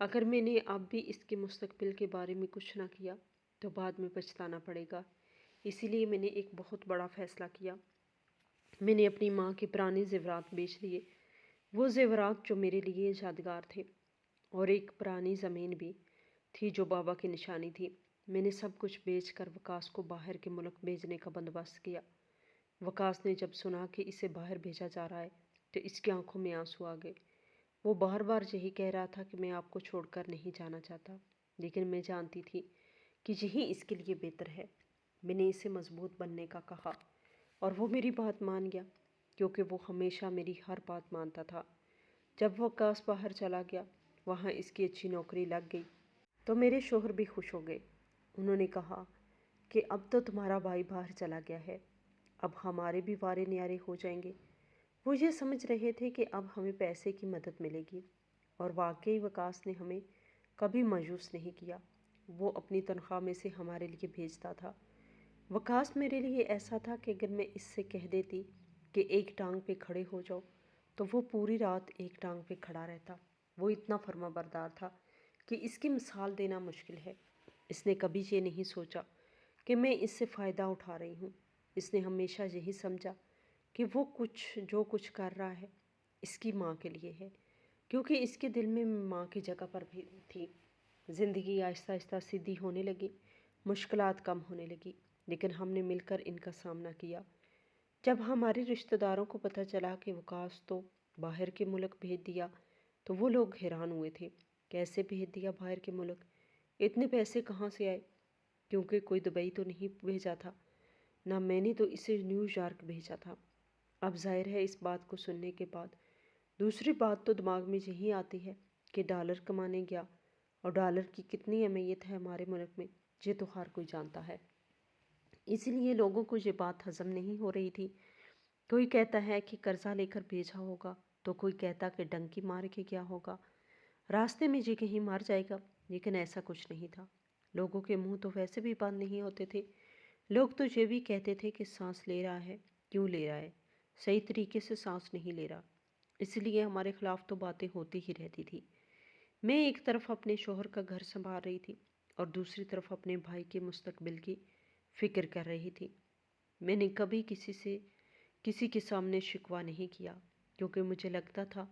اگر میں نے اب بھی اس کے مستقبل کے بارے میں کچھ نہ کیا تو بعد میں پچھتانا پڑے گا۔ اسی لیے میں نے ایک بہت بڑا فیصلہ کیا۔ میں نے اپنی ماں کے پرانے زیورات بیچ لیے، وہ زیورات جو میرے لیے یادگار تھے، اور ایک پرانی زمین بھی تھی جو بابا کی نشانی تھی۔ میں نے سب کچھ بیچ کر وکاس کو باہر کے ملک بھیجنے کا بندوبست کیا۔ وکاس نے جب سنا کہ اسے باہر بھیجا جا رہا ہے تو اس کی آنکھوں میں آنسو آ گئے۔ وہ بار بار یہی کہہ رہا تھا کہ میں آپ کو چھوڑ کر نہیں جانا چاہتا، لیکن میں جانتی تھی کہ یہی اس کے لیے بہتر ہے۔ میں نے اسے مضبوط بننے کا کہا اور وہ میری بات مان گیا، کیونکہ وہ ہمیشہ میری ہر بات مانتا تھا۔ جب وکاس باہر چلا گیا، وہاں اس کی اچھی نوکری لگ گئی، تو میرے شوہر بھی خوش ہو گئے۔ انہوں نے کہا کہ اب تو تمہارا بھائی باہر چلا گیا ہے، اب ہمارے بھی وارے نیارے ہو جائیں گے۔ وہ یہ سمجھ رہے تھے کہ اب ہمیں پیسے کی مدد ملے گی، اور واقعی وکاس نے ہمیں کبھی مایوس نہیں کیا۔ وہ اپنی تنخواہ میں سے ہمارے لیے بھیجتا تھا۔ وکاس میرے لیے ایسا تھا کہ اگر میں اس سے کہہ دیتی کہ ایک ٹانگ پہ کھڑے ہو جاؤ تو وہ پوری رات ایک ٹانگ پہ کھڑا رہتا۔ وہ اتنا فرما بردار تھا کہ اس کی مثال دینا مشکل ہے۔ اس نے کبھی یہ نہیں سوچا کہ میں اس سے فائدہ اٹھا رہی ہوں۔ اس نے ہمیشہ یہی سمجھا کہ وہ جو کچھ کر رہا ہے اس کی ماں کے لیے ہے، کیونکہ اس کے دل میں ماں کی جگہ پر بھی تھی۔ زندگی آہستہ آہستہ سیدھی ہونے لگی، مشکلات کم ہونے لگی، لیکن ہم نے مل کر ان کا سامنا کیا۔ جب ہمارے رشتہ داروں کو پتہ چلا کہ وکاس تو باہر کے ملک بھیج دیا تو وہ لوگ حیران ہوئے تھے۔ کیسے بھیج دیا باہر کے ملک؟ اتنے پیسے کہاں سے آئے؟ کیونکہ کوئی دبئی تو نہیں بھیجا تھا، نہ میں نے تو اسے نیو یارک بھیجا تھا۔ اب ظاہر ہے اس بات کو سننے کے بعد دوسری بات تو دماغ میں یہی آتی ہے کہ ڈالر کمانے گیا، اور ڈالر کی کتنی اہمیت ہے ہمارے ملک میں یہ تو ہر کوئی جانتا ہے۔ اسی لیے لوگوں کو یہ بات ہضم نہیں ہو رہی تھی۔ کوئی کہتا ہے کہ قرضہ لے کر بھیجا ہوگا، تو کوئی کہتا کہ ڈنکی مار کے کیا ہوگا، راستے میں یہ کہیں مر جائے گا، لیکن ایسا کچھ نہیں تھا۔ لوگوں کے منہ تو ویسے بھی بند نہیں ہوتے تھے۔ لوگ تو یہ بھی کہتے تھے کہ سانس لے رہا ہے، کیوں لے رہا ہے، صحیح طریقے سے سانس نہیں لے رہا۔ اس لیے ہمارے خلاف تو باتیں ہوتی ہی رہتی تھی۔ میں ایک طرف اپنے شوہر کا گھر سنبھال رہی تھی اور دوسری طرف اپنے بھائی کے مستقبل کی فکر کر رہی تھی۔ میں نے کبھی کسی کے سامنے شکوہ نہیں کیا، کیونکہ مجھے لگتا تھا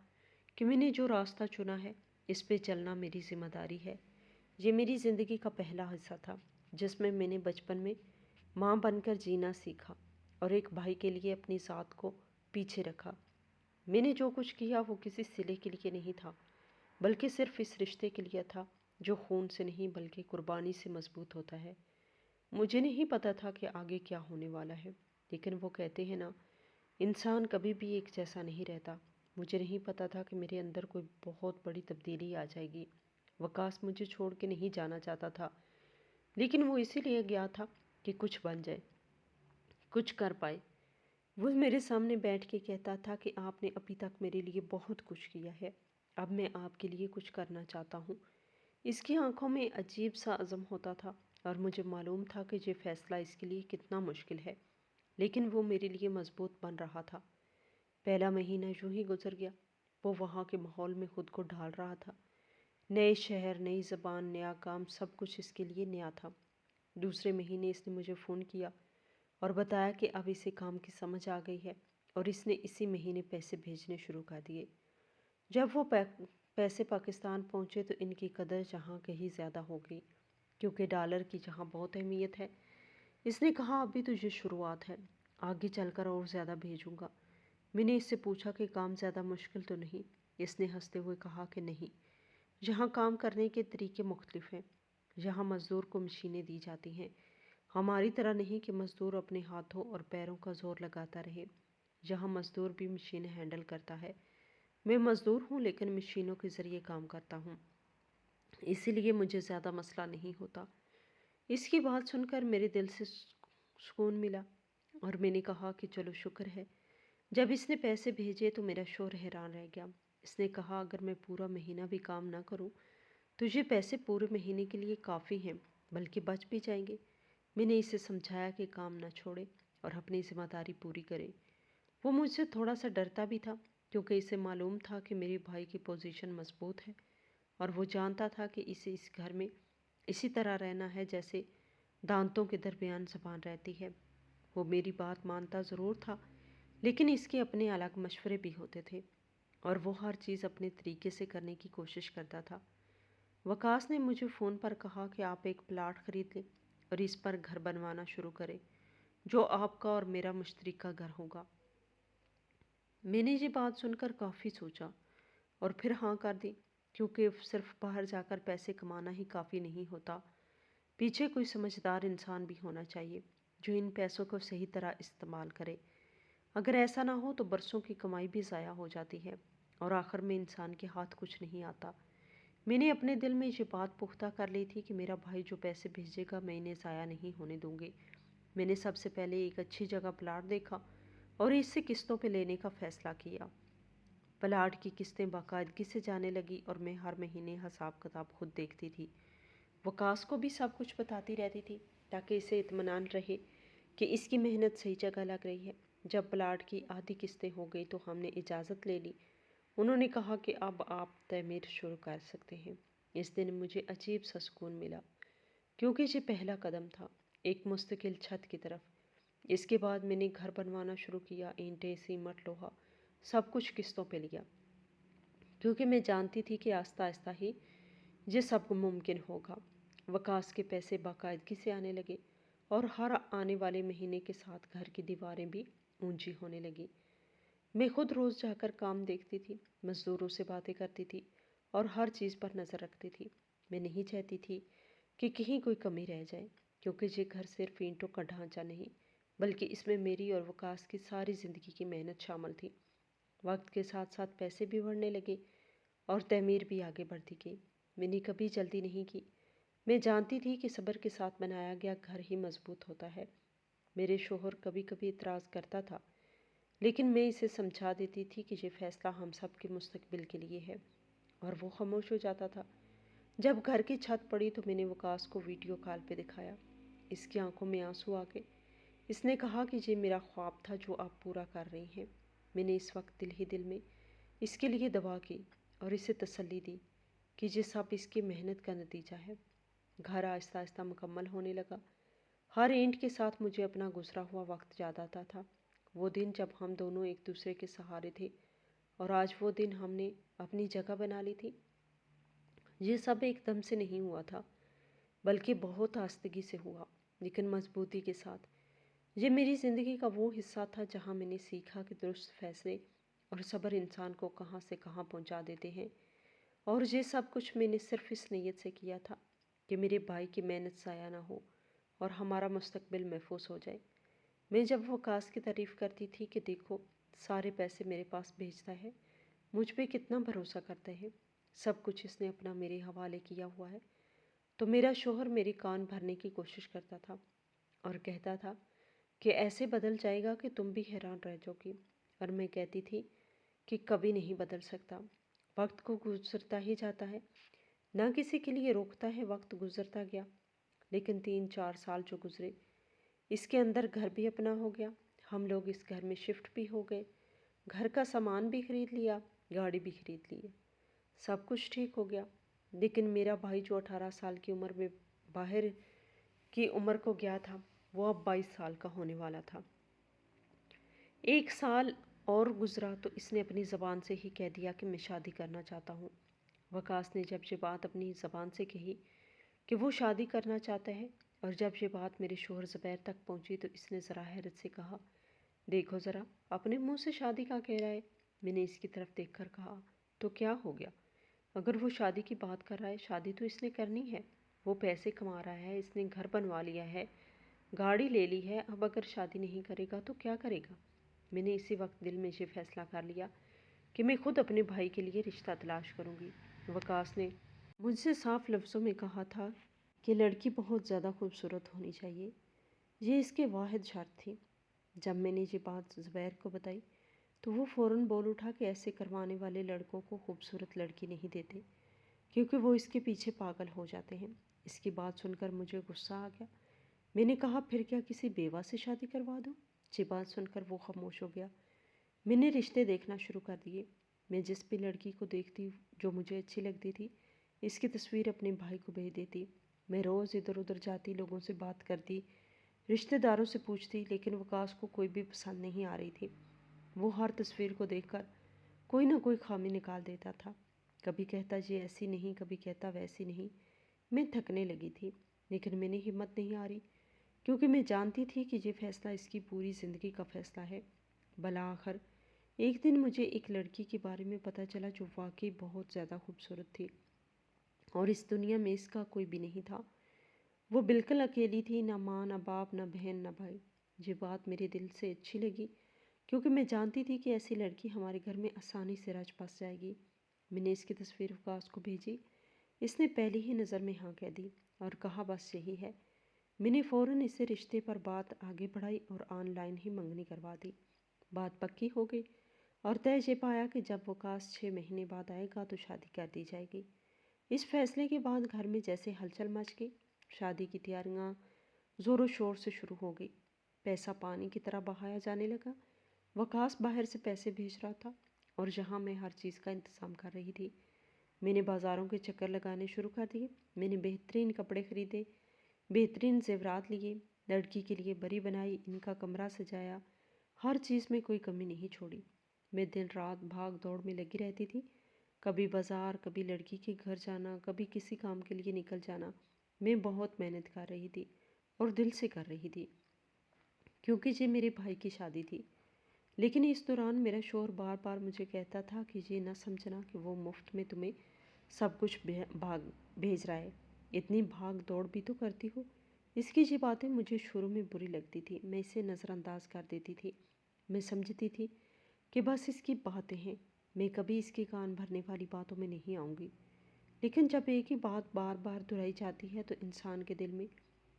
کہ میں نے جو راستہ چنا ہے اس پہ چلنا میری ذمہ داری ہے۔ یہ میری زندگی کا پہلا حصہ تھا جس میں میں نے بچپن میں ماں بن کر جینا سیکھا اور ایک بھائی کے لیے اپنی ذات کو پیچھے رکھا۔ میں نے جو کچھ کیا وہ کسی صلے کے لیے نہیں تھا، بلکہ صرف اس رشتے کے لیے تھا جو خون سے نہیں بلکہ قربانی سے مضبوط ہوتا ہے۔ مجھے نہیں پتا تھا کہ آگے کیا ہونے والا ہے، لیکن وہ کہتے ہیں نا، انسان کبھی بھی ایک جیسا نہیں رہتا۔ مجھے نہیں پتا تھا کہ میرے اندر کوئی بہت بڑی تبدیلی آ جائے گی۔ وکاس مجھے چھوڑ کے نہیں جانا چاہتا تھا، لیکن وہ اسی لیے گیا تھا کہ کچھ بن جائے، کچھ کر پائے۔ وہ میرے سامنے بیٹھ کے کہتا تھا کہ آپ نے ابھی تک میرے لیے بہت کچھ کیا ہے، اب میں آپ کے لیے کچھ کرنا چاہتا ہوں۔ اس کی آنکھوں میں عجیب سا عزم ہوتا تھا، اور مجھے معلوم تھا کہ یہ فیصلہ اس کے لیے کتنا مشکل ہے، لیکن وہ میرے لیے مضبوط بن رہا تھا۔ پہلا مہینہ یوں ہی گزر گیا۔ وہ وہاں کے ماحول میں خود کو ڈھال رہا تھا۔ نئے شہر، نئی زبان، نیا کام، سب کچھ اس کے لیے نیا تھا۔ دوسرے مہینے اس نے مجھے فون کیا اور بتایا کہ اب اسے کام کی سمجھ آ گئی ہے اور اس نے اسی مہینے پیسے بھیجنے شروع کر دیے۔ جب وہ پیسے پاکستان پہنچے تو ان کی قدر جہاں کہیں زیادہ ہو گئی، کیونکہ ڈالر کی جہاں بہت اہمیت ہے۔ اس نے کہا ابھی تو یہ شروعات ہے، آگے چل کر اور زیادہ بھیجوں گا۔ میں نے اس سے پوچھا کہ کام زیادہ مشکل تو نہیں؟ اس نے ہنستے ہوئے کہا کہ نہیں، یہاں کام کرنے کے طریقے مختلف ہیں۔ یہاں مزدور کو مشینیں دی جاتی ہیں، ہماری طرح نہیں کہ مزدور اپنے ہاتھوں اور پیروں کا زور لگاتا رہے۔ یہاں مزدور بھی مشینیں ہینڈل کرتا ہے۔ میں مزدور ہوں لیکن مشینوں کے ذریعے کام کرتا ہوں، اسی لیے مجھے زیادہ مسئلہ نہیں ہوتا۔ اس کی بات سن کر میرے دل سے سکون ملا اور میں نے کہا کہ چلو شکر ہے۔ جب اس نے پیسے بھیجے تو میرا شوہر حیران رہ گیا۔ اس نے کہا اگر میں پورا مہینہ بھی کام نہ کروں تو یہ پیسے پورے مہینے کے لیے کافی ہیں، بلکہ بچ بھی جائیں گے۔ میں نے اسے سمجھایا کہ کام نہ چھوڑے اور اپنی ذمہ داری پوری کرے۔ وہ مجھ سے تھوڑا سا ڈرتا بھی تھا، کیونکہ اسے معلوم تھا کہ میرے بھائی کی پوزیشن مضبوط ہے اور وہ جانتا تھا کہ اسے اس گھر میں اسی طرح رہنا ہے جیسے دانتوں کے درمیان زبان رہتی ہے۔ وہ میری بات مانتا ضرور تھا، لیکن اس کے اپنے الگ مشورے بھی ہوتے تھے اور وہ ہر چیز اپنے طریقے سے کرنے کی کوشش کرتا تھا۔ وکاس نے مجھے فون پر کہا کہ آپ ایک پلاٹ خرید لیں اور اس پر گھر بنوانا شروع کریں، جو آپ کا اور میرا مشترکہ گھر ہوگا۔ میں نے یہ بات سن کر کافی سوچا اور پھر ہاں کر دی، کیونکہ صرف باہر جا کر پیسے کمانا ہی کافی نہیں ہوتا، پیچھے کوئی سمجھدار انسان بھی ہونا چاہیے جو ان پیسوں کو صحیح طرح استعمال کرے۔ اگر ایسا نہ ہو تو برسوں کی کمائی بھی ضائع ہو جاتی ہے اور آخر میں انسان کے ہاتھ کچھ نہیں آتا۔ میں نے اپنے دل میں یہ بات پختہ کر لی تھی کہ میرا بھائی جو پیسے بھیجے گا میں انہیں ضائع نہیں ہونے دوں گی۔ میں نے سب سے پہلے ایک اچھی جگہ پلاٹ دیکھا اور اس سے قسطوں پہ لینے کا فیصلہ کیا۔ پلاٹ کی قسطیں باقاعدگی سے جانے لگی اور میں ہر مہینے حساب کتاب خود دیکھتی تھی۔ وکاس کو بھی سب کچھ بتاتی رہتی تھی تاکہ اسے اطمینان رہے کہ اس کی محنت صحیح جگہ لگ رہی ہے۔ جب پلاٹ کی آدھی قسطیں ہو گئی تو ہم نے اجازت لے لی۔ انہوں نے کہا کہ اب آپ تعمیر شروع کر سکتے ہیں۔ اس دن مجھے عجیب سا سکون ملا، کیونکہ یہ پہلا قدم تھا ایک مستقل چھت کی طرف۔ اس کے بعد میں نے گھر بنوانا شروع کیا، اینٹیں، سیمنٹ، لوہا، سب کچھ قسطوں پہ لیا، کیونکہ میں جانتی تھی کہ آہستہ آہستہ ہی یہ سب ممکن ہوگا۔ وکاس کے پیسے باقاعدگی سے آنے لگے اور ہر آنے والے مہینے کے ساتھ گھر کی دیواریں بھی اونچی ہونے لگی۔ میں خود روز جا کر کام دیکھتی تھی، مزدوروں سے باتیں کرتی تھی اور ہر چیز پر نظر رکھتی تھی۔ میں نہیں چاہتی تھی کہ کہیں کوئی کمی رہ جائے، کیونکہ یہ گھر صرف اینٹوں کا ڈھانچہ نہیں بلکہ اس میں میری اور وکاس کی ساری زندگی کی محنت شامل تھی۔ وقت کے ساتھ ساتھ پیسے بھی بڑھنے لگے اور تعمیر بھی آگے بڑھتی گئی۔ میں نے کبھی جلدی نہیں کی۔ میں جانتی تھی کہ صبر کے ساتھ بنایا گیا گھر ہی مضبوط ہوتا ہے۔ میرے شوہر کبھی کبھی اعتراض کرتا تھا، لیکن میں اسے سمجھا دیتی تھی کہ یہ فیصلہ ہم سب کے مستقبل کے لیے ہے، اور وہ خاموش ہو جاتا تھا۔ جب گھر کی چھت پڑی تو میں نے وکاس کو ویڈیو کال پہ دکھایا۔ اس کی آنکھوں میں آنسو آ گئے۔ اس نے کہا کہ یہ میرا خواب تھا جو آپ پورا کر رہی ہیں۔ میں نے اس وقت دل ہی دل میں اس کے لیے دعا کی اور اسے تسلی دی کہ یہ سب اس کی محنت کا نتیجہ ہے۔ گھر آہستہ آہستہ مکمل ہونے لگا۔ ہر اینٹ کے ساتھ مجھے اپنا گزرا ہوا وقت یاد آتا تھا، وہ دن جب ہم دونوں ایک دوسرے کے سہارے تھے، اور آج وہ دن ہم نے اپنی جگہ بنا لی تھی۔ یہ سب ایک دم سے نہیں ہوا تھا، بلکہ بہت آہستگی سے ہوا، لیکن مضبوطی کے ساتھ۔ یہ میری زندگی کا وہ حصہ تھا جہاں میں نے سیکھا کہ درست فیصلے اور صبر انسان کو کہاں سے کہاں پہنچا دیتے ہیں، اور یہ سب کچھ میں نے صرف اس نیت سے کیا تھا کہ میرے بھائی کی محنت ضائع نہ ہو اور ہمارا مستقبل محفوظ ہو جائے۔ میں جب وکاس کی تعریف کرتی تھی کہ دیکھو سارے پیسے میرے پاس بھیجتا ہے، مجھ پہ کتنا بھروسہ کرتا ہے، سب کچھ اس نے اپنا میرے حوالے کیا ہوا ہے، تو میرا شوہر میری کان بھرنے کی کوشش کرتا تھا اور کہتا تھا کہ ایسے بدل جائے گا کہ تم بھی حیران رہ جاؤ گی، اور میں کہتی تھی کہ کبھی نہیں بدل سکتا، وقت کو گزرتا ہی جاتا ہے، نہ کسی کے لیے روکتا ہے۔ وقت گزرتا گیا، لیکن 3-4 سال جو گزرے، اس کے اندر گھر بھی اپنا ہو گیا، ہم لوگ اس گھر میں شفٹ بھی ہو گئے، گھر کا سامان بھی خرید لیا، گاڑی بھی خرید لی، سب کچھ ٹھیک ہو گیا۔ لیکن میرا بھائی جو 18 سال کی عمر میں باہر کی عمر کو گیا تھا، وہ اب 22 سال کا ہونے والا تھا۔ 1 سال اور گزرا تو اس نے اپنی زبان سے ہی کہہ دیا کہ میں شادی کرنا چاہتا ہوں۔ وکاس نے جب یہ بات اپنی زبان سے کہی کہ وہ شادی کرنا چاہتا ہے، اور جب یہ بات میرے شوہر زبیر تک پہنچی تو اس نے ذرا حیرت سے کہا، دیکھو ذرا، اپنے منہ سے شادی کا کہہ رہا ہے۔ میں نے اس کی طرف دیکھ کر کہا، تو کیا ہو گیا؟ اگر وہ شادی کی بات کر رہا ہے، شادی تو اس نے کرنی ہے، وہ پیسے کما رہا ہے، اس نے گھر بنوا لیا ہے، گاڑی لے لی ہے، اب اگر شادی نہیں کرے گا تو کیا کرے گا؟ میں نے اسی وقت دل میں یہ فیصلہ کر لیا کہ میں خود اپنے بھائی کے لیے رشتہ تلاش کروں گی۔ وکاس نے مجھ سے صاف لفظوں میں کہا تھا کہ لڑکی بہت زیادہ خوبصورت ہونی چاہیے، یہ اس کی واحد شرط تھی۔ جب میں نے یہ بات زبیر کو بتائی تو وہ فوراً بول اٹھا کہ ایسے کروانے والے لڑکوں کو خوبصورت لڑکی نہیں دیتے، کیونکہ وہ اس کے پیچھے پاگل ہو جاتے ہیں۔ اس کی بات سن کر مجھے غصہ آ گیا۔ میں نے کہا، پھر کیا کسی بیوہ سے شادی کروا دوں؟ یہ بات سن کر وہ خاموش ہو گیا۔ میں نے رشتے دیکھنا شروع کر دیے۔ میں جس بھی لڑکی کو دیکھتی جو مجھے اچھی لگتی تھی، اس کی تصویر اپنے بھائی کو بھیج دیتی۔ میں روز ادھر ادھر جاتی، لوگوں سے بات کرتی، رشتہ داروں سے پوچھتی، لیکن وکاس کو کوئی بھی پسند نہیں آ رہی تھی۔ وہ ہر تصویر کو دیکھ کر کوئی نہ کوئی خامی نکال دیتا تھا۔ کبھی کہتا یہ ایسی نہیں، کبھی کہتا ویسی نہیں۔ میں تھکنے لگی تھی، لیکن میں نے ہمت نہیں ہاری، کیونکہ میں جانتی تھی کہ یہ فیصلہ اس کی پوری زندگی کا فیصلہ ہے۔ بالآخر ایک دن مجھے ایک لڑکی کے بارے میں پتہ چلا جو واقعی بہت زیادہ خوبصورت تھی، اور اس دنیا میں اس کا کوئی بھی نہیں تھا۔ وہ بالکل اکیلی تھی، نہ ماں، نہ باپ، نہ بہن، نہ بھائی۔ یہ بات میرے دل سے اچھی لگی، کیونکہ میں جانتی تھی کہ ایسی لڑکی ہمارے گھر میں آسانی سے رچ بس جائے گی۔ میں نے اس کی تصویر وکاس کو بھیجی۔ اس نے پہلی ہی نظر میں ہاں کہہ دی اور کہا بس یہی ہے۔ میں نے فوراً اسے رشتے پر بات آگے بڑھائی اور آن لائن ہی منگنی کروا دی۔ بات پکی ہو گئی اور طے یہ پایا کہ جب وکاس 6 مہینے بعد آئے گا تو شادی کر دی جائے گی۔ اس فیصلے کے بعد گھر میں جیسے ہلچل مچ گئی۔ شادی کی تیاریاں زور و شور سے شروع ہو گئی۔ پیسہ پانی کی طرح بہایا جانے لگا۔ وکاس باہر سے پیسے بھیج رہا تھا اور یہاں میں ہر چیز کا انتظام کر رہی تھی۔ میں نے بازاروں کے چکر لگانے شروع کر دیے۔ میں نے بہترین کپڑے خریدے، بہترین زیورات لیے، لڑکی کے لیے بری بنائی، ان کا کمرہ سجایا، ہر چیز میں کوئی کمی نہیں چھوڑی۔ میں دن رات بھاگ دوڑ میں لگی رہتی تھی، کبھی بازار، کبھی لڑکی کے گھر جانا، کبھی کسی کام کے لیے نکل جانا۔ میں بہت محنت کر رہی تھی اور دل سے کر رہی تھی، کیونکہ یہ میرے بھائی کی شادی تھی۔ لیکن اس دوران میرا شوہر بار بار مجھے کہتا تھا کہ یہ نہ سمجھنا کہ وہ مفت میں تمہیں سب کچھ بھیج رہا ہے، اتنی بھاگ دوڑ بھی تو کرتی ہو۔ اس کی یہ باتیں مجھے شروع میں بری لگتی تھی، میں اسے نظر انداز کر دیتی تھی۔ میں سمجھتی تھی کہ بس اس کی باتیں ہیں، میں کبھی اس کے کان بھرنے والی باتوں میں نہیں آؤں گی۔ لیکن جب ایک ہی بات بار بار دہرائی جاتی ہے تو انسان کے دل میں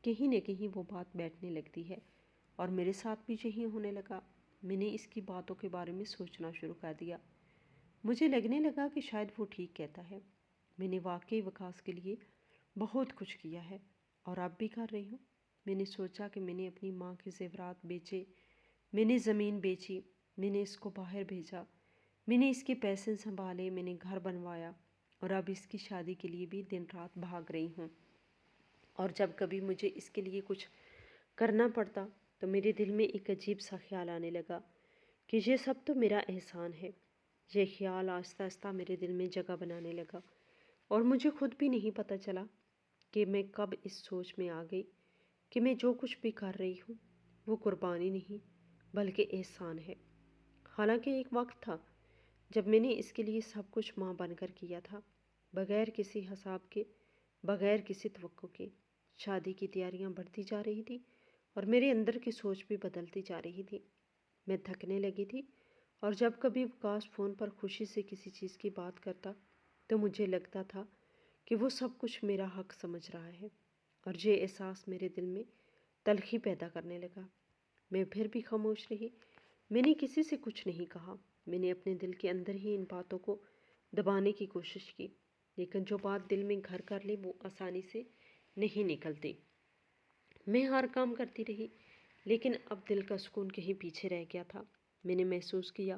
کہیں نہ کہیں وہ بات بیٹھنے لگتی ہے، اور میرے ساتھ بھی یہی ہونے لگا۔ میں نے اس کی باتوں کے بارے میں سوچنا شروع کر دیا۔ مجھے لگنے لگا کہ شاید وہ ٹھیک کہتا ہے۔ میں نے واقعی وکاس کے لیے بہت کچھ کیا ہے اور اب بھی کر رہی ہوں۔ میں نے سوچا کہ میں نے اپنی ماں کے زیورات بیچے، میں نے زمین بیچی، میں نے اس کو باہر بھیجا، میں نے اس کے پیسے سنبھالے، میں نے گھر بنوایا، اور اب اس کی شادی کے لیے بھی دن رات بھاگ رہی ہوں۔ اور جب کبھی مجھے اس کے لیے کچھ کرنا پڑتا تو میرے دل میں ایک عجیب سا خیال آنے لگا کہ یہ سب تو میرا احسان ہے۔ یہ خیال آہستہ آہستہ میرے دل میں جگہ بنانے لگا، اور مجھے خود بھی نہیں پتہ چلا کہ میں کب اس سوچ میں آ گئی کہ میں جو کچھ بھی کر رہی ہوں وہ قربانی نہیں بلکہ احسان ہے۔ حالانکہ ایک وقت تھا جب میں نے اس کے لیے سب کچھ ماں بن کر کیا تھا، بغیر کسی حساب کے، بغیر کسی توقع کے۔ شادی کی تیاریاں بڑھتی جا رہی تھی اور میرے اندر کی سوچ بھی بدلتی جا رہی تھی۔ میں تھکنے لگی تھی، اور جب کبھی وکاس فون پر خوشی سے کسی چیز کی بات کرتا تو مجھے لگتا تھا کہ وہ سب کچھ میرا حق سمجھ رہا ہے، اور یہ احساس میرے دل میں تلخی پیدا کرنے لگا۔ میں پھر بھی خاموش رہی، میں نے کسی سے کچھ نہیں کہا۔ میں نے اپنے دل کے اندر ہی ان باتوں کو دبانے کی کوشش کی، لیکن جو بات دل میں گھر کر لے وہ آسانی سے نہیں نکلتی۔ میں ہر کام کرتی رہی، لیکن اب دل کا سکون کہیں پیچھے رہ گیا تھا۔ میں نے محسوس کیا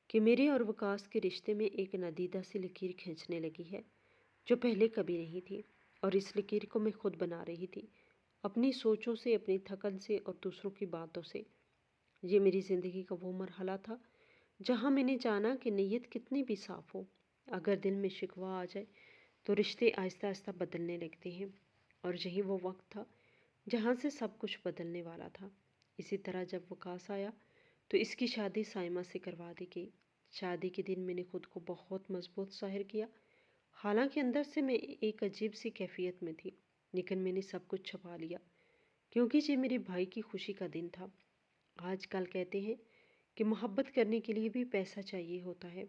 کہ میرے اور وکاس کے رشتے میں ایک ندیدہ سی لکیر کھینچنے لگی ہے، جو پہلے کبھی نہیں تھی، اور اس لکیر کو میں خود بنا رہی تھی، اپنی سوچوں سے، اپنی تھکن سے اور دوسروں کی باتوں سے۔ یہ میری زندگی کا وہ مرحلہ تھا جہاں میں نے جانا کہ نیت کتنی بھی صاف ہو، اگر دل میں شکوہ آ جائے تو رشتے آہستہ آہستہ بدلنے لگتے ہیں، اور یہی وہ وقت تھا جہاں سے سب کچھ بدلنے والا تھا۔ اسی طرح جب وکاس آیا تو اس کی شادی سائمہ سے کروا دی گئی۔ شادی کے دن میں نے خود کو بہت مضبوط ظاہر کیا، حالانکہ اندر سے میں ایک عجیب سی کیفیت میں تھی، لیکن میں نے سب کچھ چھپا لیا، کیونکہ یہ میرے بھائی کی خوشی کا دن تھا۔ آج کل کہتے ہیں کہ محبت کرنے کے لیے بھی پیسہ چاہیے ہوتا ہے،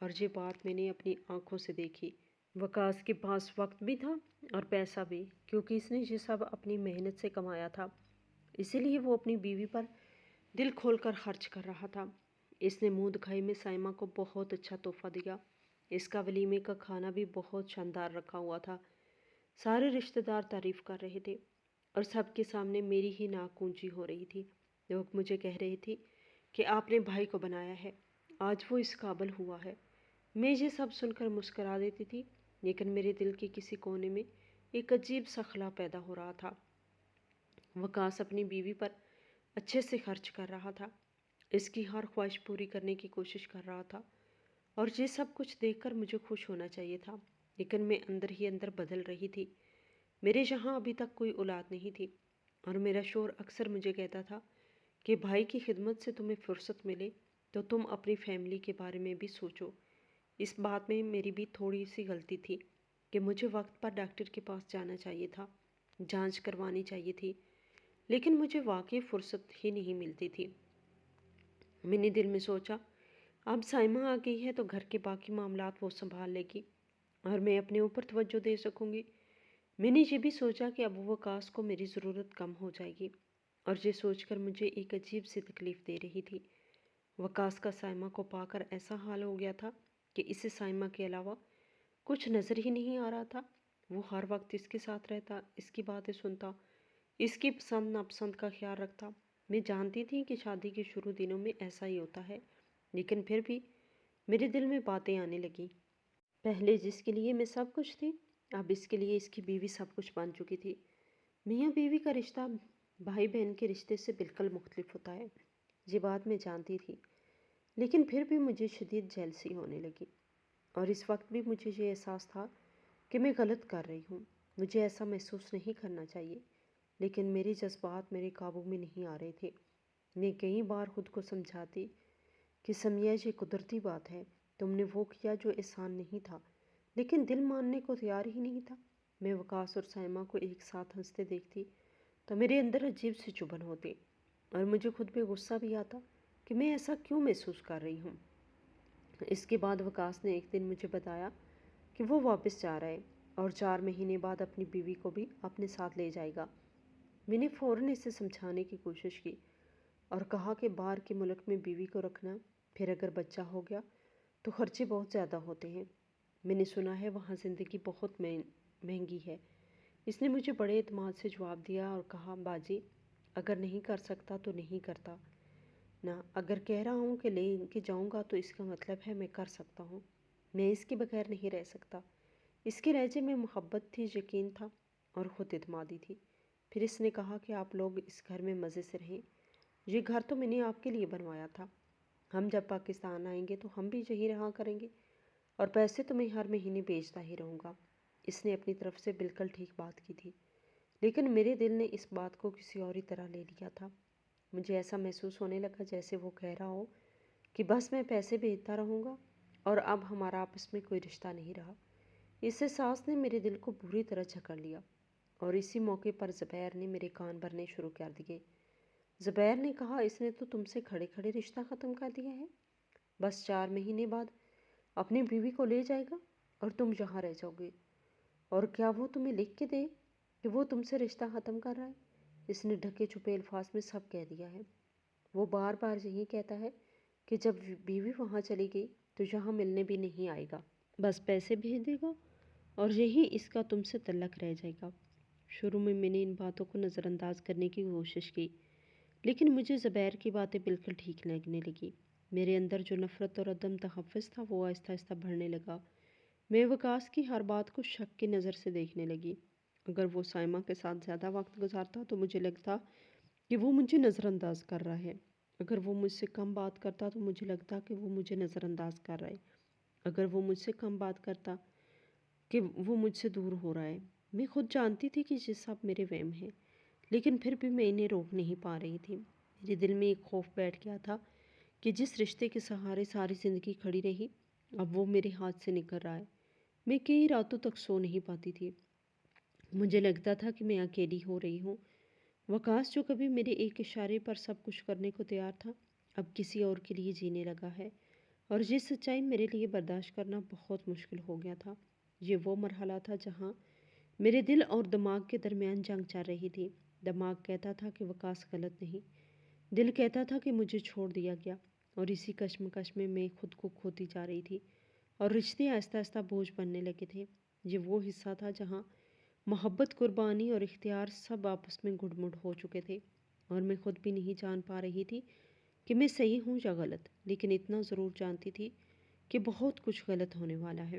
اور یہ بات میں نے اپنی آنکھوں سے دیکھی۔ وکاس کے پاس وقت بھی تھا اور پیسہ بھی، کیونکہ اس نے یہ سب اپنی محنت سے کمایا تھا، اسی لیے وہ اپنی بیوی پر دل کھول کر خرچ کر رہا تھا۔ اس نے منہ دکھائی میں سائمہ کو بہت اچھا تحفہ دیا۔ اس کا ولیمے کا کھانا بھی بہت شاندار رکھا ہوا تھا۔ سارے رشتہ دار تعریف کر رہے تھے، اور سب کے سامنے میری ہی ناک اونچی ہو رہی تھی۔ لوگ مجھے کہہ رہے تھے کہ آپ نے بھائی کو بنایا ہے، آج وہ اس قابل ہوا ہے۔ میں یہ سب سن کر مسکرا دیتی تھی، لیکن میرے دل کے کسی کونے میں ایک عجیب سا خلا پیدا ہو رہا تھا۔ وکاس اپنی بیوی پر اچھے سے خرچ کر رہا تھا، اس کی ہر خواہش پوری کرنے کی کوشش کر رہا تھا، اور یہ سب کچھ دیکھ کر مجھے خوش ہونا چاہیے تھا، لیکن میں اندر ہی اندر بدل رہی تھی۔ میرے یہاں ابھی تک کوئی اولاد نہیں تھی، اور میرا شوہر اکثر مجھے کہتا تھا کہ بھائی کی خدمت سے تمہیں فرصت ملے تو تم اپنی فیملی کے بارے میں بھی سوچو۔ اس بات میں میری بھی تھوڑی سی غلطی تھی کہ مجھے وقت پر ڈاکٹر کے پاس جانا چاہیے تھا، جانچ کروانی چاہیے تھی، لیکن مجھے واقعی فرصت ہی نہیں ملتی تھی۔ میں نے دل میں سوچا، اب سائمہ آ گئی ہے تو گھر کے باقی معاملات وہ سنبھال لے گی اور میں اپنے اوپر توجہ دے سکوں گی۔ میں نے یہ بھی سوچا کہ اب وکاس کو میری ضرورت کم ہو جائے گی، اور یہ سوچ کر مجھے ایک عجیب سی تکلیف دے رہی تھی۔ وکاس کا سائمہ کو پا کر ایسا حال ہو گیا تھا کہ اسے سائمہ کے علاوہ کچھ نظر ہی نہیں آ رہا تھا۔ وہ ہر وقت اس کے ساتھ رہتا، اس کی باتیں سنتا، اس کی پسند ناپسند کا خیال رکھتا۔ میں جانتی تھی کہ شادی کے شروع دنوں میں ایسا ہی ہوتا ہے، لیکن پھر بھی میرے دل میں باتیں آنے لگیں۔ پہلے جس کے لیے میں سب کچھ تھی، اب اس کے لیے اس کی بیوی سب کچھ بن چکی تھی۔ میاں بیوی کا رشتہ بھائی بہن کے رشتے سے بالکل مختلف ہوتا ہے، یہ بات میں جانتی تھی، لیکن پھر بھی مجھے شدید جیلسی ہونے لگی، اور اس وقت بھی مجھے یہ احساس تھا کہ میں غلط کر رہی ہوں۔ مجھے ایسا محسوس نہیں کرنا چاہیے، لیکن میرے جذبات میرے قابو میں نہیں آ رہے تھے۔ میں کئی بار خود کو سمجھاتی کہ سمیہ یہ قدرتی بات ہے، تم نے وہ کیا جو آسان نہیں تھا، لیکن دل ماننے کو تیار ہی نہیں تھا۔ میں وکاس اور سائمہ کو ایک ساتھ ہنستے دیکھتی تو میرے اندر عجیب سی چبھن ہوتی، اور مجھے خود پہ غصہ بھی آتا کہ میں ایسا کیوں محسوس کر رہی ہوں۔ اس کے بعد وکاس نے ایک دن مجھے بتایا کہ وہ واپس جا رہا ہے اور 4 مہینے بعد اپنی بیوی کو بھی اپنے ساتھ لے جائے گا۔ میں نے فوراً اسے سمجھانے کی کوشش کی اور کہا کہ باہر کے ملک میں بیوی کو رکھنا، پھر اگر بچہ ہو گیا تو خرچے بہت زیادہ ہوتے ہیں۔ میں نے سنا ہے وہاں زندگی بہت مہنگی ہے۔ اس نے مجھے بڑے اعتماد سے جواب دیا اور کہا، باجی اگر نہیں کر سکتا تو نہیں کرتا نہ، اگر کہہ رہا ہوں کہ لے کے جاؤں گا تو اس کا مطلب ہے میں کر سکتا ہوں، میں اس کے بغیر نہیں رہ سکتا۔ اس کے لہجے میں محبت تھی، یقین تھا اور خود اعتمادی تھی۔ پھر اس نے کہا کہ آپ لوگ اس گھر میں مزے سے رہیں، یہ گھر تو میں نے آپ کے لیے بنوایا تھا، ہم جب پاکستان آئیں گے تو ہم بھی یہیں رہا کریں گے، اور پیسے تو میں ہر مہینے بھیجتا ہی رہوں گا۔ اس نے اپنی طرف سے بالکل ٹھیک بات کی تھی، لیکن میرے دل نے اس بات کو کسی اور ہی طرح لے لیا تھا۔ مجھے ایسا محسوس ہونے لگا جیسے وہ کہہ رہا ہو کہ بس میں پیسے بھیجتا رہوں گا اور اب ہمارا آپس میں کوئی رشتہ نہیں رہا۔ اس احساس نے میرے دل کو بری طرح جکڑ لیا، اور اسی موقع پر زبیر نے میرے کان بھرنے شروع کر دیے۔ زبیر نے کہا، اس نے تو تم سے کھڑے کھڑے رشتہ ختم کر دیا ہے، بس 4 مہینے بعد اپنی بیوی کو لے جائے گا اور تم یہاں رہ جاؤ گے، اور کیا وہ تمہیں لکھ کے دے کہ وہ تم سے رشتہ ختم کر رہا ہے؟ اس نے ڈھکے چھپے الفاظ میں سب کہہ دیا ہے۔ وہ بار بار یہی کہتا ہے کہ جب بیوی وہاں چلی گئی تو یہاں ملنے بھی نہیں آئے گا، بس پیسے بھیج دے گا اور یہی اس کا تم سے تعلق رہ جائے گا۔ شروع میں نے ان باتوں کو نظر انداز کرنے کی کوشش کی، لیکن مجھے زبیر کی باتیں بالکل ٹھیک لگنے لگی۔ میرے اندر جو نفرت اور عدم تحفظ تھا وہ آہستہ آہستہ بڑھنے لگا۔ میں وکاس کی ہر بات کو شک کی نظر سے دیکھنے لگی۔ اگر وہ سائمہ کے ساتھ زیادہ وقت گزارتا تو مجھے لگتا کہ وہ مجھے نظر انداز کر رہا ہے، اگر وہ مجھ سے کم بات کرتا تو مجھے لگتا کہ وہ مجھے نظر انداز کر رہا ہے، اگر وہ مجھ سے کم بات کرتا کہ وہ مجھ سے دور ہو رہا ہے۔ میں خود جانتی تھی کہ یہ سب میرے وہم ہیں، لیکن پھر بھی میں انہیں روک نہیں پا رہی تھی۔ میرے دل میں ایک خوف بیٹھ گیا تھا کہ جس رشتے کے سہارے ساری زندگی کھڑی رہی، اب وہ میرے ہاتھ سے نکل رہا ہے۔ میں کئی راتوں تک سو نہیں پاتی تھی، مجھے لگتا تھا کہ میں اکیلی ہو رہی ہوں۔ وکاس جو کبھی میرے ایک اشارے پر سب کچھ کرنے کو تیار تھا، اب کسی اور کے لیے جینے لگا ہے، اور یہ سچائی میرے لیے برداشت کرنا بہت مشکل ہو گیا تھا۔ یہ وہ مرحلہ تھا جہاں میرے دل اور دماغ کے درمیان جنگ چل رہی تھی۔ دماغ کہتا تھا کہ وکاس غلط نہیں، دل کہتا تھا کہ مجھے چھوڑ دیا گیا، اور اسی کشمکش میں خود کو کھوتی جا رہی تھی، اور رشتے آہستہ آہستہ بوجھ بننے لگے تھے۔ یہ وہ حصہ تھا جہاں محبت، قربانی اور اختیار سب آپس میں گڈ مڈ ہو چکے تھے، اور میں خود بھی نہیں جان پا رہی تھی کہ میں صحیح ہوں یا غلط، لیکن اتنا ضرور جانتی تھی کہ بہت کچھ غلط ہونے والا ہے۔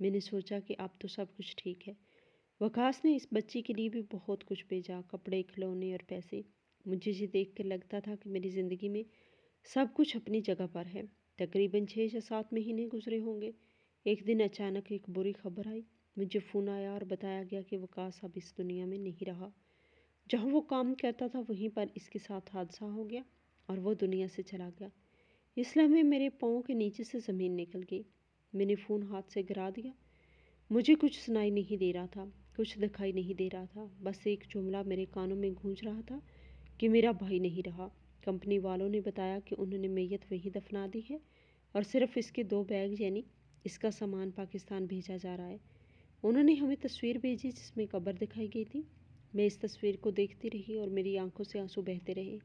میں نے سوچا کہ اب تو سب کچھ ٹھیک ہے۔ وکاس نے اس بچی کے لیے بھی بہت کچھ بھیجا، کپڑے، کھلونے اور پیسے۔ مجھے یہ دیکھ کر لگتا تھا کہ میری زندگی میں سب کچھ اپنی جگہ پر ہے۔ تقریباً 6 یا 7 مہینے گزرے ہوں گے۔ ایک دن اچانک ایک بری خبر آئی۔ مجھے فون آیا اور بتایا گیا کہ وکاس اب اس دنیا میں نہیں رہا۔ جہاں وہ کام کرتا تھا وہیں پر اس کے ساتھ حادثہ ہو گیا اور وہ دنیا سے چلا گیا۔ اس لمحے میرے پاؤں کے نیچے سے زمین نکل گئی۔ میں نے فون ہاتھ سے گرا دیا۔ مجھے کچھ سنائی نہیں دے رہا تھا، کچھ دکھائی نہیں دے رہا تھا۔ بس ایک جملہ میرے کانوں میں گونج رہا تھا کہ میرا بھائی نہیں رہا۔ کمپنی والوں نے بتایا کہ انہوں نے میت وہیں دفنا دی ہے اور صرف اس کے 2 بیگ یعنی اس کا سامان پاکستان بھیجا جا رہا ہے۔ انہوں نے ہمیں تصویر بھیجی جس میں قبر دکھائی گئی تھی۔ میں اس تصویر کو دیکھتی رہی اور میری آنکھوں سے آنسو بہتے رہے۔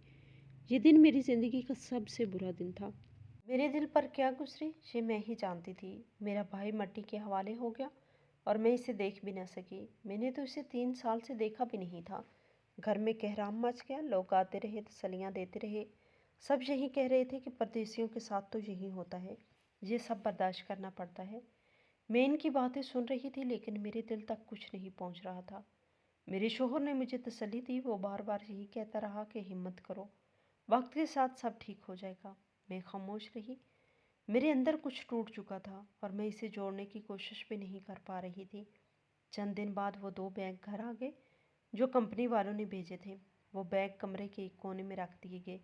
یہ دن میری زندگی کا سب سے برا دن تھا۔ میرے دل پر کیا گزری یہ میں ہی جانتی تھی۔ میرا بھائی مٹی کے حوالے ہو گیا اور میں اسے دیکھ بھی نہ سکی۔ میں نے تو اسے 3 سال سے دیکھا بھی نہیں تھا۔ گھر میں کہرام مچ گیا، لوگ آتے رہے، تسلیاں دیتے رہے۔ سب یہی کہہ رہے تھے کہ پردیسیوں کے ساتھ تو یہی ہوتا ہے، یہ سب برداشت کرنا پڑتا ہے۔ میں ان کی باتیں سن رہی تھی لیکن میرے دل تک کچھ نہیں پہنچ رہا تھا۔ میرے شوہر نے مجھے تسلی دی، وہ بار بار یہی کہتا رہا کہ ہمت کرو، وقت کے ساتھ سب ٹھیک ہو جائے گا۔ میں خاموش رہی۔ میرے اندر کچھ ٹوٹ چکا تھا اور میں اسے جوڑنے کی کوشش بھی نہیں کر پا رہی تھی۔ چند دن بعد وہ 2 بیگ گھر آ گئے جو کمپنی والوں نے بھیجے تھے۔ وہ بیگ کمرے کے ایک کونے میں رکھ دیے گئے۔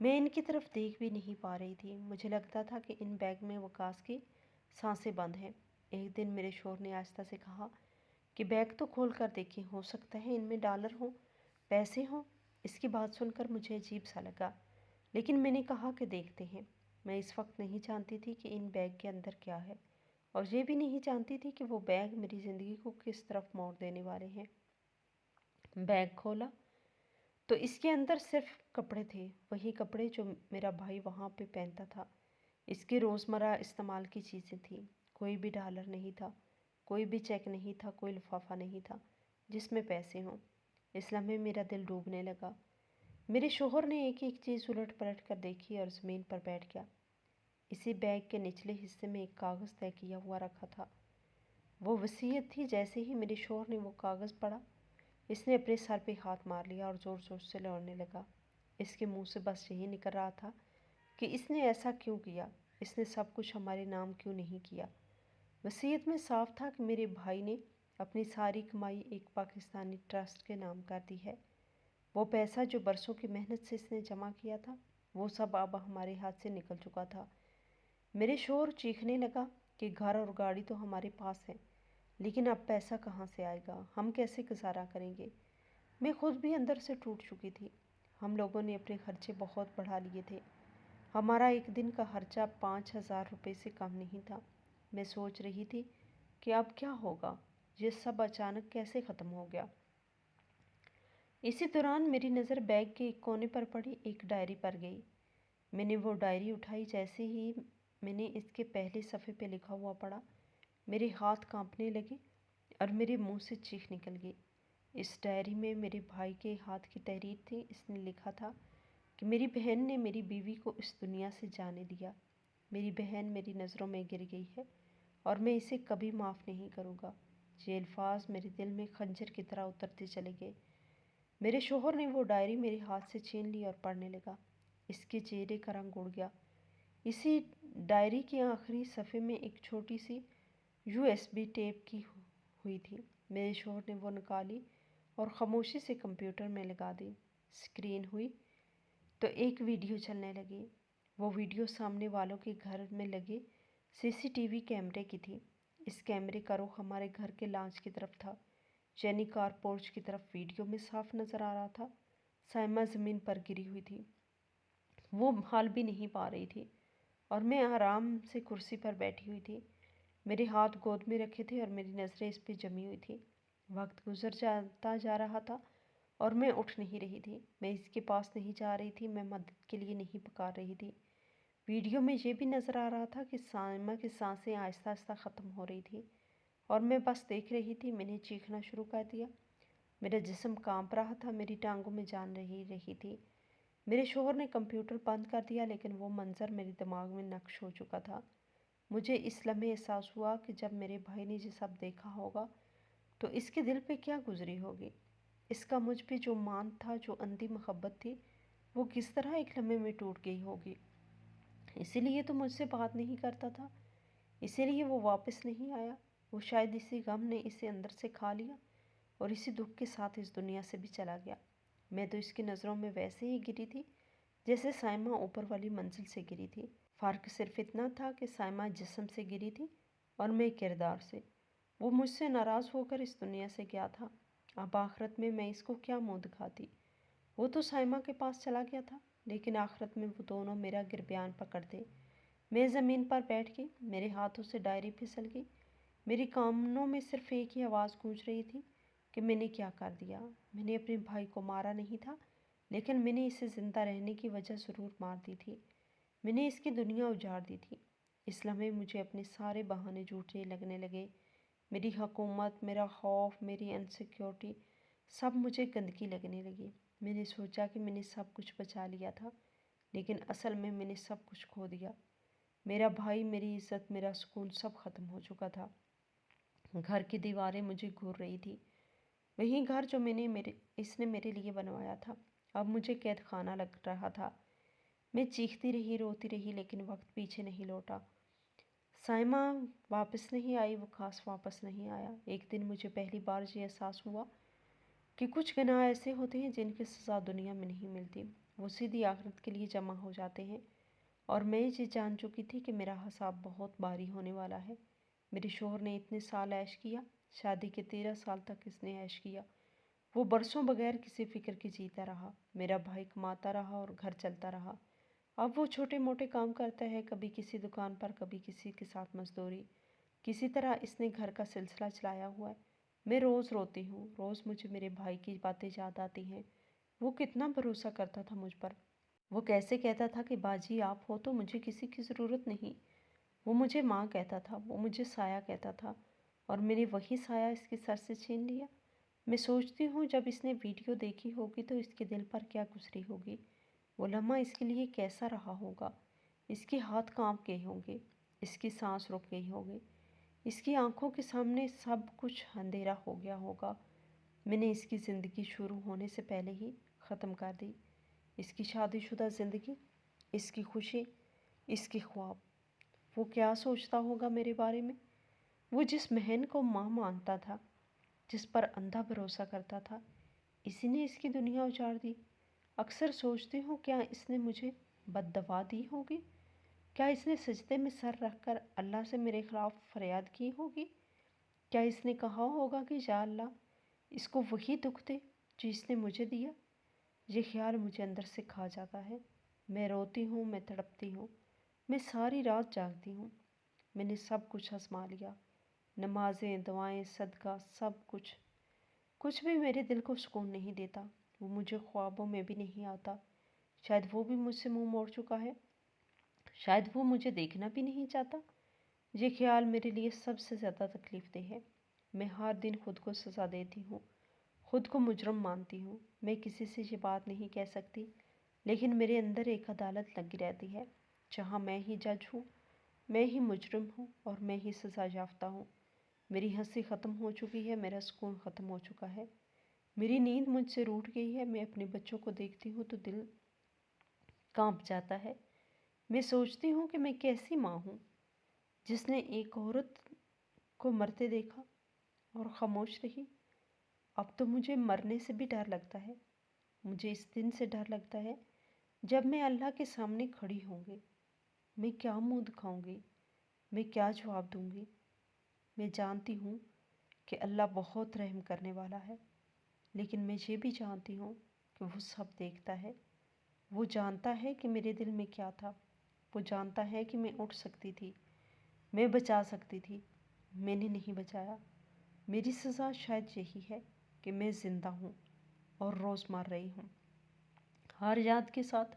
میں ان کی طرف دیکھ بھی نہیں پا رہی تھی۔ مجھے لگتا تھا کہ ان بیگ میں وکاس کی سانسیں بند ہیں۔ ایک دن میرے شوہر نے آہستہ سے کہا کہ بیگ تو کھول کر دیکھیں، ہو سکتا ہے ان میں ڈالر ہوں، پیسے ہوں۔ اس کی بات سن کر مجھے عجیب سا لگا، لیکن میں نے کہا کہ دیکھتے ہیں۔ میں اس وقت نہیں جانتی تھی کہ ان بیگ کے اندر کیا ہے اور یہ بھی نہیں جانتی تھی کہ وہ بیگ میری زندگی کو کس طرف موڑ دینے والے ہیں۔ بیگ کھولا تو اس کے اندر صرف کپڑے تھے، وہی کپڑے جو میرا بھائی وہاں پہ پہنتا تھا۔ اس کے روزمرہ استعمال کی چیزیں تھیں۔ کوئی بھی ڈالر نہیں تھا، کوئی بھی چیک نہیں تھا، کوئی لفافہ نہیں تھا جس میں پیسے ہوں۔ اس لمحے میرا دل ڈوبنے لگا۔ میرے شوہر نے ایک ایک چیز الٹ پلٹ کر دیکھی اور زمین پر بیٹھ گیا۔ اسی بیگ کے نچلے حصے میں ایک کاغذ طے کیا ہوا رکھا تھا۔ وہ وصیت تھی۔ جیسے ہی میرے شوہر نے وہ کاغذ پڑھا، اس نے اپنے سر پہ ہاتھ مار لیا اور زور زور سے لڑنے لگا۔ اس کے منہ سے بس یہی نکل رہا تھا کہ اس نے ایسا کیوں کیا، اس نے سب کچھ ہمارے نام کیوں نہیں کیا۔ وصیت میں صاف تھا کہ میرے بھائی نے اپنی ساری کمائی ایک پاکستانی ٹرسٹ کے نام کر دی ہے۔ وہ پیسہ جو برسوں کی محنت سے اس نے جمع کیا تھا، وہ سب اب ہمارے ہاتھ سے نکل چکا تھا۔ میرے شوہر چیخنے لگا کہ گھر اور گاڑی تو ہمارے پاس ہے، لیکن اب پیسہ کہاں سے آئے گا، ہم کیسے گزارا کریں گے۔ میں خود بھی اندر سے ٹوٹ چکی تھی۔ ہم لوگوں نے اپنے خرچے بہت بڑھا لیے تھے۔ ہمارا ایک دن کا خرچہ 5,000 روپے سے کم نہیں تھا۔ میں سوچ رہی تھی کہ اب کیا ہوگا، یہ سب اچانک کیسے ختم ہو گیا۔ اسی دوران میری نظر بیگ کے ایک کونے پر پڑی ایک ڈائری پر گئی۔ میں نے وہ ڈائری اٹھائی۔ جیسے ہی میں نے اس کے پہلے صفحے پہ لکھا ہوا پڑھا، میرے ہاتھ کانپنے لگے اور میرے منہ سے چیخ نکل گئی۔ اس ڈائری میں میرے بھائی کے ہاتھ کی تحریر تھی۔ اس نے لکھا تھا کہ میری بہن نے میری بیوی کو اس دنیا سے جانے دیا۔ میری بہن میری نظروں میں گر گئی ہے اور میں اسے کبھی معاف نہیں کروں گا۔ یہ الفاظ میرے دل میں خنجر کی طرح اترتے چلے گئے۔ میرے شوہر نے وہ ڈائری میرے ہاتھ سے چھین لی اور پڑھنے لگا۔ اس کے چہرے کا رنگ اڑ گیا۔ اسی ڈائری کے آخری صفحے میں ایک چھوٹی سی USB ٹیپ کی ہوئی تھی۔ میرے شوہر نے وہ نکالی اور خاموشی سے کمپیوٹر میں لگا دی۔ اسکرین ہوئی تو ایک ویڈیو چلنے لگی۔ وہ ویڈیو سامنے والوں کے گھر میں لگے CCTV کیمرے کی تھی۔ اس کیمرے کا رخ ہمارے گھر کے لانچ کی طرف تھا، یعنی کار پورچ کی طرف۔ ویڈیو میں صاف نظر آ رہا تھا سائمہ زمین پر گری ہوئی تھی، وہ ہل بھی نہیں پا رہی تھی اور میں آرام سے کرسی پر بیٹھی ہوئی تھی۔ میرے ہاتھ گود میں رکھے تھے اور میری نظریں اس پہ جمی ہوئی تھی۔ وقت گزر جاتا جا رہا تھا اور میں اٹھ نہیں رہی تھی۔ میں اس کے پاس نہیں جا رہی تھی، میں مدد کے لیے نہیں پکار رہی تھی۔ ویڈیو میں یہ بھی نظر آ رہا تھا کہ سائمہ کی سانسیں آہستہ آہستہ ختم ہو رہی تھی اور میں بس دیکھ رہی تھی۔ میں نے چیخنا شروع کر دیا۔ میرا جسم کانپ رہا تھا، میری ٹانگوں میں جان رہی تھی۔ میرے شوہر نے کمپیوٹر بند کر دیا، لیکن وہ منظر میرے دماغ میں نقش ہو چکا تھا۔ مجھے اس لمحے احساس ہوا کہ جب میرے بھائی نے یہ سب دیکھا ہوگا تو اس کے دل پہ کیا گزری ہوگی۔ اس کا مجھ پہ جو مان تھا، جو اندھی محبت تھی، وہ کس طرح ایک لمحے میں ٹوٹ گئی ہوگی۔ اسی لیے تو مجھ سے بات نہیں کرتا تھا، اسی لیے وہ واپس نہیں آیا۔ وہ شاید اسی غم نے اسے اندر سے کھا لیا اور اسی دکھ کے ساتھ اس دنیا سے بھی چلا گیا۔ میں تو اس کی نظروں میں ویسے ہی گری تھی جیسے سائمہ اوپر والی منزل سے گری تھی۔ فرق صرف اتنا تھا کہ سائمہ جسم سے گری تھی اور میں کردار سے۔ وہ مجھ سے ناراض ہو کر اس دنیا سے گیا تھا، اب آخرت میں اس کو کیا منہ دکھاتی۔ وہ تو سائمہ کے پاس چلا گیا تھا، لیکن آخرت میں وہ دونوں میرا گریبان پکڑتے۔ میں زمین پر بیٹھ گئی، میرے ہاتھوں سے ڈائری پھسل گئی، میری کانوں میں صرف ایک ہی آواز گونج رہی تھی کہ میں نے کیا کر دیا۔ میں نے اپنے بھائی کو مارا نہیں تھا، لیکن میں نے اسے زندہ رہنے کی وجہ ضرور مار دی تھی۔ میں نے اس کی دنیا اجاڑ دی تھی۔ اس لمحے مجھے اپنے سارے بہانے جھوٹے لگنے لگے۔ میری حکومت، میرا خوف، میری انسیکیورٹی، سب مجھے گندگی لگنے لگی۔ میں نے سوچا کہ میں نے سب کچھ بچا لیا تھا، لیکن اصل میں نے سب کچھ کھو دیا۔ میرا بھائی، میری عزت، میرا سکون سب ختم ہو چکا تھا۔ گھر کی دیواریں مجھے گھور رہی تھی، وہی گھر جو اس نے میرے لیے بنوایا تھا، اب مجھے قید خانہ لگ رہا تھا۔ میں چیختی رہی، روتی رہی، لیکن وقت پیچھے نہیں لوٹا۔ سائمہ واپس نہیں آئی، وہ خاص واپس نہیں آیا۔ ایک دن مجھے پہلی بار یہ احساس ہوا کہ کچھ گناہ ایسے ہوتے ہیں جن کی سزا دنیا میں نہیں ملتی، وہ سیدھی آخرت کے لیے جمع ہو جاتے ہیں۔ اور میں یہ جان چکی تھی کہ میرا حساب بہت بھاری ہونے والا ہے۔ میرے شوہر نے اتنے سال عیش کیا، شادی کے 13 سال تک اس نے عیش کیا۔ وہ برسوں بغیر کسی فکر کے جیتا رہا، میرا بھائی کماتا رہا اور گھر چلتا رہا۔ اب وہ چھوٹے موٹے کام کرتا ہے، کبھی کسی دکان پر، کبھی کسی کے ساتھ مزدوری۔ کسی طرح اس نے گھر کا سلسلہ چلایا ہوا ہے۔ میں روز روتی ہوں، روز مجھے میرے بھائی کی باتیں یاد آتی ہیں۔ وہ کتنا بھروسہ کرتا تھا مجھ پر۔ وہ کیسے کہتا تھا کہ باجی آپ ہو تو مجھے کسی کی ضرورت نہیں۔ وہ مجھے ماں کہتا تھا، وہ مجھے سایہ کہتا تھا، اور میں نے وہی سایہ اس کے سر سے چھین لیا۔ میں سوچتی ہوں جب اس نے ویڈیو دیکھی ہوگی تو اس کے دل پر کیا گزری ہوگی، وہ لمحہ اس کے لیے کیسا رہا ہوگا۔ اس کے ہاتھ کانپ گئے ہوں گے، اس کی سانس رک گئی ہوگی، اس کی آنکھوں کے سامنے سب کچھ اندھیرا ہو گیا ہوگا۔ میں نے اس کی زندگی شروع ہونے سے پہلے ہی ختم کر دی۔ اس کی شادی شدہ زندگی، اس کی خوشی، اس کے خواب۔ وہ کیا سوچتا ہوگا میرے بارے میں؟ وہ جس بہن کو ماں مانتا تھا، جس پر اندھا بھروسہ کرتا تھا، اسی نے اس کی دنیا اجاڑ دی۔ اکثر سوچتی ہوں کیا اس نے مجھے بد دعا دی ہوگی؟ کیا اس نے سجدے میں سر رکھ کر اللہ سے میرے خلاف فریاد کی ہوگی؟ کیا اس نے کہا ہوگا کہ یا اللہ اس کو وہی دکھ دے جو اس نے مجھے دیا؟ یہ خیال مجھے اندر سے کھا جاتا ہے۔ میں روتی ہوں، میں تڑپتی ہوں، میں ساری رات جاگتی ہوں۔ میں نے سب کچھ آزما لیا، نمازیں، دعائیں، صدقہ، سب کچھ۔ کچھ بھی میرے دل کو سکون نہیں دیتا۔ وہ مجھے خوابوں میں بھی نہیں آتا۔ شاید وہ بھی مجھ سے منہ موڑ چکا ہے، شاید وہ مجھے دیکھنا بھی نہیں چاہتا۔ یہ خیال میرے لیے سب سے زیادہ تکلیف دہ ہے۔ میں ہر دن خود کو سزا دیتی ہوں، خود کو مجرم مانتی ہوں۔ میں کسی سے یہ بات نہیں کہہ سکتی، لیکن میرے اندر ایک عدالت لگی رہتی ہے، جہاں میں ہی جج ہوں، میں ہی مجرم ہوں اور میں ہی سزا یافتہ ہوں۔ میری ہنسی ختم ہو چکی ہے، میرا سکون ختم ہو چکا ہے، میری نیند مجھ سے روٹھ گئی ہے۔ میں اپنے بچوں کو دیکھتی ہوں تو دل کانپ جاتا ہے۔ میں سوچتی ہوں کہ میں کیسی ماں ہوں جس نے ایک عورت کو مرتے دیکھا اور خاموش رہی۔ اب تو مجھے مرنے سے بھی ڈر لگتا ہے۔ مجھے اس دن سے ڈر لگتا ہے جب میں اللہ کے سامنے کھڑی ہوں گی۔ میں کیا منہ دکھاؤں گی؟ میں کیا جواب دوں گی؟ میں جانتی ہوں کہ اللہ بہت رحم کرنے والا ہے، لیکن میں یہ بھی جانتی ہوں کہ وہ سب دیکھتا ہے۔ وہ جانتا ہے کہ میرے دل میں کیا تھا، وہ جانتا ہے کہ میں اٹھ سکتی تھی، میں بچا سکتی تھی، میں نے نہیں بچایا۔ میری سزا شاید یہی ہے کہ میں زندہ ہوں اور روز مر رہی ہوں، ہر یاد کے ساتھ،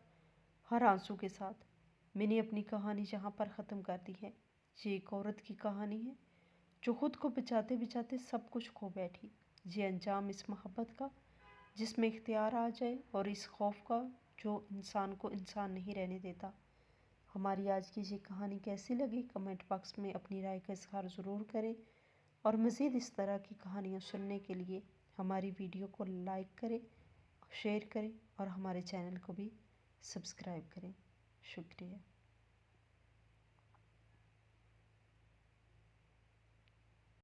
ہر آنسو کے ساتھ۔ میں نے اپنی کہانی جہاں پر ختم کر دی ہے۔ یہ ایک عورت کی کہانی ہے جو خود کو بچاتے بچاتے سب کچھ کھو بیٹھی۔ یہ انجام اس محبت کا جس میں اختیار آ جائے، اور اس خوف کا جو انسان کو انسان نہیں رہنے دیتا۔ ہماری آج کی یہ کہانی کیسی لگی کمنٹ باکس میں اپنی رائے کا اظہار ضرور کریں، اور مزید اس طرح کی کہانیاں سننے کے لیے ہماری ویڈیو کو لائک کریں، شیئر کریں اور ہمارے چینل کو بھی سبسکرائب کریں۔ شکریہ۔